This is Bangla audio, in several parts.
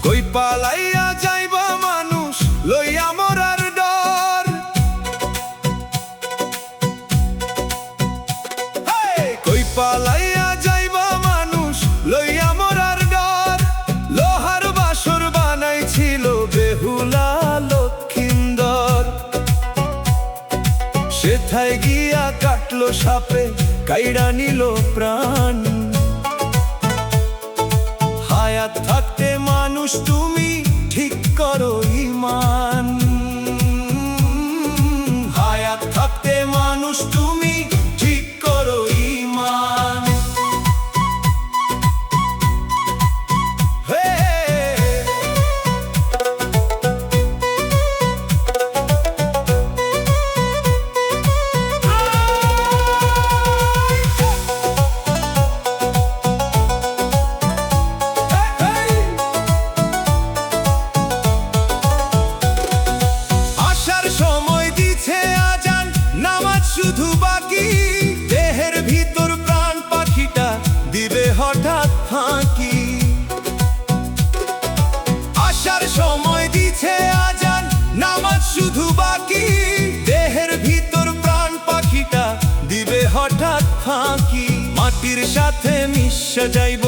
কই পালাইয়া যাইবা মানুষ লইয়া মরার ডর। কই পালাইয়া যাইবা মানুষ লইয়া মরার ডর। লোহার বাসর বানাইছিল বেহুলা লক্ষিন্দর। সেথায় গিয়া কাটলো সাপে, কাইড়া নিল প্রাণ। হায়াত থাকতে মানুষ তুমি ঠিক করো ঈমান। হায়াত থাকতে মানুষ তুমি ঠিক করো ঈমান। হে শুধু বাকি, দেহের ভিতর প্রাণ পাখিটা দিবে হঠাৎ ফাঁকি। আসার সময় দিছে আজান, নামাজ শুধু বাকি, দেহের ভিতর প্রাণ পাখিটা দিবে হঠাৎ ফাঁকি। মাটির সাথে মিশা যাইব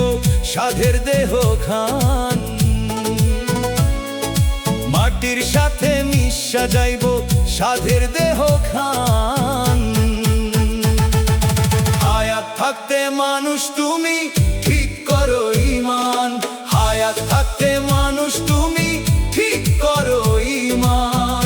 সাধের দেহ খান। মাটির সাথে মিশা যাইব সাধের দেহ খান। হায়াত থাকতে মানুষ তুমি ঠিক করো ঈমান। হায়াত থাকতে মানুষ তুমি ঠিক করো ঈমান।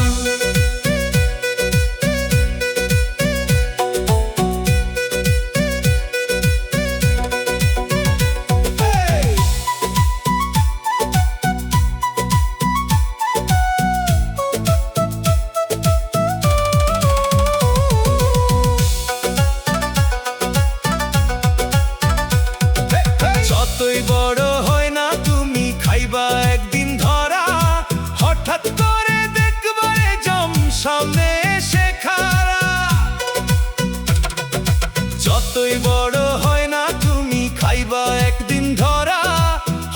যতই বড় হয় না তুমি খাইবা একদিন ধরা। হঠাৎ করে দেখবারে জম সামনে এসে খাড়া। যতই বড় হয় না তুমি খাইবা একদিন ধরা।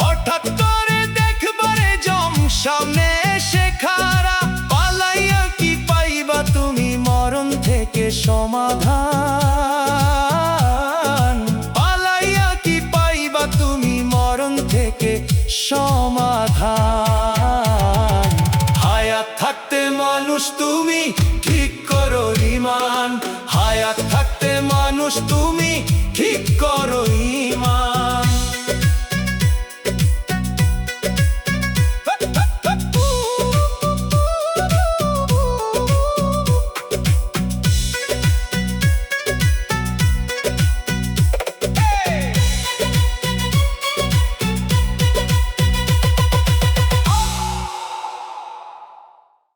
হঠাৎ করে দেখবারে জম সামনে এসে খাড়া। পালাইয়া কি পাইবা তুমি মরণ থেকে সমাধান। পালাইয়া কি পাইবা তুমি মরণ থেকে সমাধান। হায়াত থাকতে মানুষ তুমি ঠিক করো ঈমান। হায়াত থাকতে মানুষ তুমি ঠিক করো ঈমান।